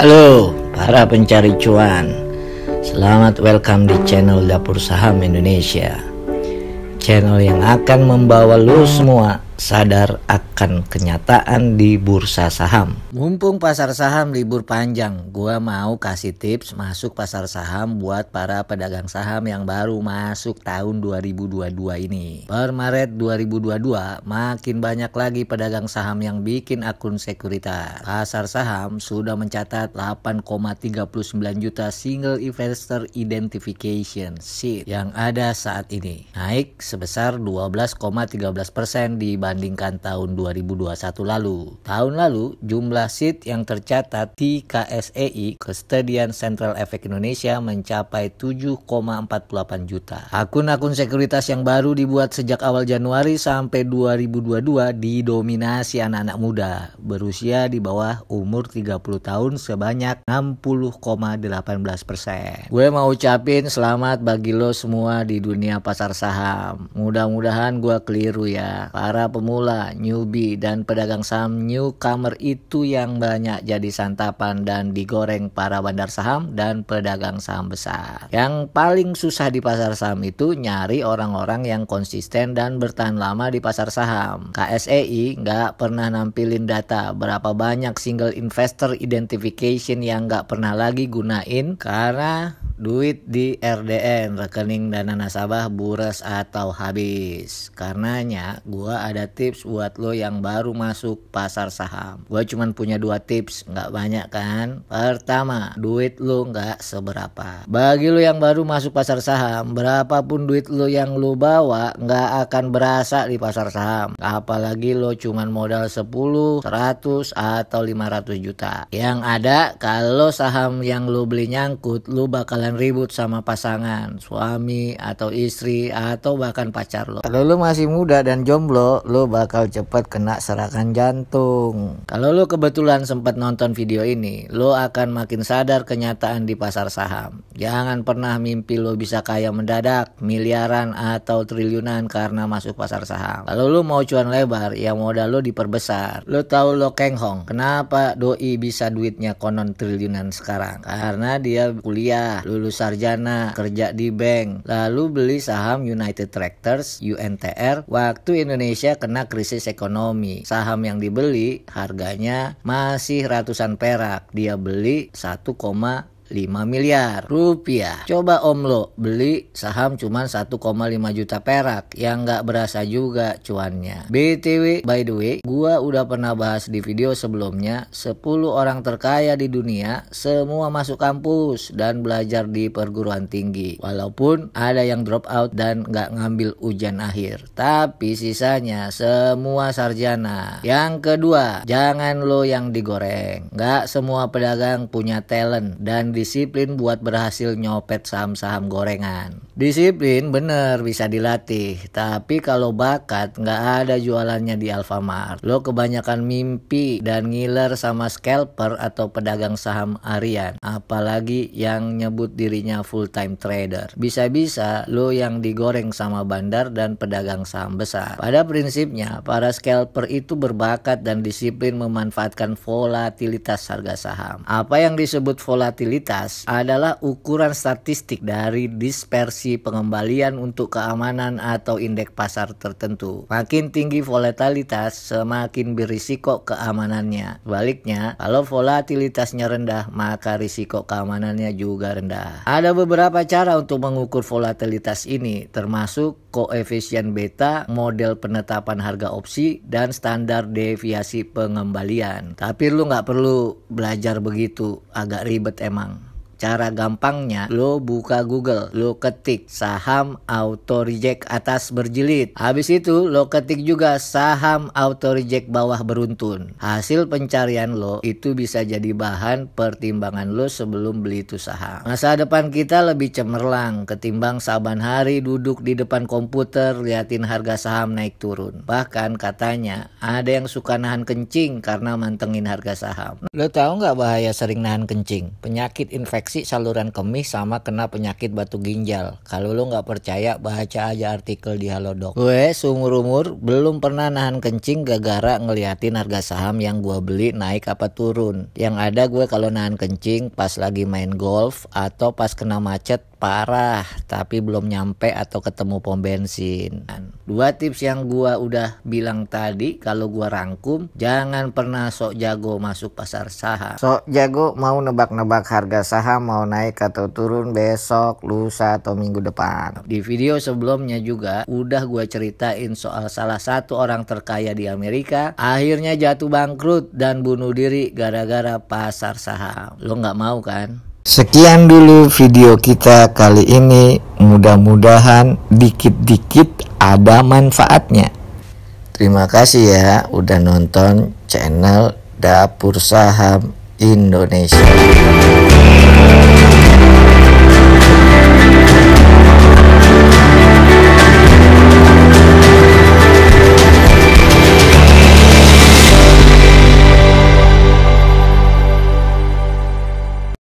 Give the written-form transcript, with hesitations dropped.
Halo para pencari cuan, selamat welcome di channel Dapur Saham Indonesia. Channel yang akan membawa lo semua sadar akan kenyataan di bursa saham. Mumpung pasar saham libur panjang, gua mau kasih tips masuk pasar saham buat para pedagang saham yang baru masuk tahun 2022 ini. Per Maret 2022 makin banyak lagi pedagang saham yang bikin akun sekuritas. Pasar saham sudah mencatat 8,39 juta single investor identification sheet yang ada saat ini, naik sebesar 12,13% dibandingkan tahun 2021 lalu. Tahun lalu, jumlah sheet yang tercatat di KSEI Custodian Central Efek Indonesia mencapai 7,48 juta. Akun-akun sekuritas yang baru dibuat sejak awal Januari sampai 2022 didominasi anak-anak muda berusia di bawah umur 30 tahun sebanyak 60,18%. Gue mau ucapin selamat bagi lo semua di dunia pasar saham. Mudah-mudahan gue keliru ya. Para pemula, newbie, dan pedagang saham newcomer itu yang banyak jadi santapan dan digoreng para bandar saham dan pedagang saham besar. Yang paling susah di pasar saham itu nyari orang-orang yang konsisten dan bertahan lama di pasar saham. KSEI nggak pernah nampilin data berapa banyak single investor identification yang nggak pernah lagi gunain karena duit di RDN, rekening dana nasabah boros atau habis. Karenanya gua ada tips buat lo yang baru masuk pasar saham. Gua cuman punya 2 tips, nggak banyak kan. Pertama, duit lo nggak seberapa. Bagi lo yang baru masuk pasar saham, berapapun duit lo yang lo bawa nggak akan berasa di pasar saham. Apalagi lo cuman modal 10, 100 atau 500 juta. Yang ada kalau saham yang lo beli nyangkut, lo bakalan ribut sama pasangan, suami atau istri atau bahkan pacar lo. Kalau lo masih muda dan jomblo, lo bakal cepat kena serangan jantung. Kalau lo kebetulan sempat nonton video ini, lo akan makin sadar kenyataan di pasar saham. Jangan pernah mimpi lo bisa kaya mendadak, miliaran atau triliunan karena masuk pasar saham. Kalau lo mau cuan lebar, ya modal lo diperbesar. Lo tahu lo Keng Hong, kenapa doi bisa duitnya konon triliunan sekarang? Karena dia kuliah, lulus sarjana, kerja di bank, lalu beli saham United Tractors (UNTR) waktu Indonesia kena krisis ekonomi. Saham yang dibeli harganya masih ratusan perak. Dia beli 1,5 miliar rupiah. Coba om lo beli saham cuman 1,5 juta perak yang nggak berasa juga cuannya. BTW, by the way, gua udah pernah bahas di video sebelumnya 10 orang terkaya di dunia semua masuk kampus dan belajar di perguruan tinggi. Walaupun ada yang drop out dan nggak ngambil ujian akhir, tapi sisanya semua sarjana. Yang kedua, jangan lo yang digoreng. Nggak semua pedagang punya talent dan disiplin buat berhasil nyopet saham-saham gorengan. Disiplin bener bisa dilatih, tapi kalau bakat nggak ada jualannya di Alfamart. Lo kebanyakan mimpi dan ngiler sama scalper atau pedagang saham harian, apalagi yang nyebut dirinya full time trader. Bisa-bisa lo yang digoreng sama bandar dan pedagang saham besar. Pada prinsipnya para scalper itu berbakat dan disiplin memanfaatkan volatilitas harga saham. Apa yang disebut volatilitas adalah ukuran statistik dari dispersi pengembalian untuk keamanan atau indeks pasar tertentu. Makin tinggi volatilitas, semakin berisiko keamanannya. Sebaliknya, kalau volatilitasnya rendah, maka risiko keamanannya juga rendah. Ada beberapa cara untuk mengukur volatilitas ini, termasuk koefisien beta, model penetapan harga opsi, dan standar deviasi pengembalian. Tapi lu nggak perlu belajar begitu, agak ribet emang. Cara gampangnya, lo buka Google, lo ketik saham auto reject atas berjilid. Habis itu lo ketik juga saham auto reject bawah beruntun. Hasil pencarian lo itu bisa jadi bahan pertimbangan lo sebelum beli itu saham. Masa depan kita lebih cemerlang ketimbang saban hari duduk di depan komputer liatin harga saham naik turun. Bahkan katanya ada yang suka nahan kencing karena mantengin harga saham. Lo tahu nggak bahaya sering nahan kencing? Penyakit infeksi infeksi saluran kemih sama kena penyakit batu ginjal. Kalau lo nggak percaya, baca aja artikel di Halodoc. Gue seumur-umur belum pernah nahan kencing gara-gara ngeliatin harga saham yang gue beli naik apa turun. Yang ada gue kalau nahan kencing pas lagi main golf atau pas kena macet parah tapi belum nyampe atau ketemu pom bensin. 2 tips yang gua udah bilang tadi, kalau gua rangkum, jangan pernah sok jago masuk pasar saham. Sok jago mau nebak-nebak harga saham mau naik atau turun besok, lusa atau minggu depan. Di video sebelumnya juga udah gua ceritain soal salah satu orang terkaya di Amerika akhirnya jatuh bangkrut dan bunuh diri gara-gara pasar saham. Lo nggak mau kan? Sekian dulu video kita kali ini, mudah-mudahan dikit-dikit ada manfaatnya. Terima kasih ya udah nonton channel Dapur Saham Indonesia.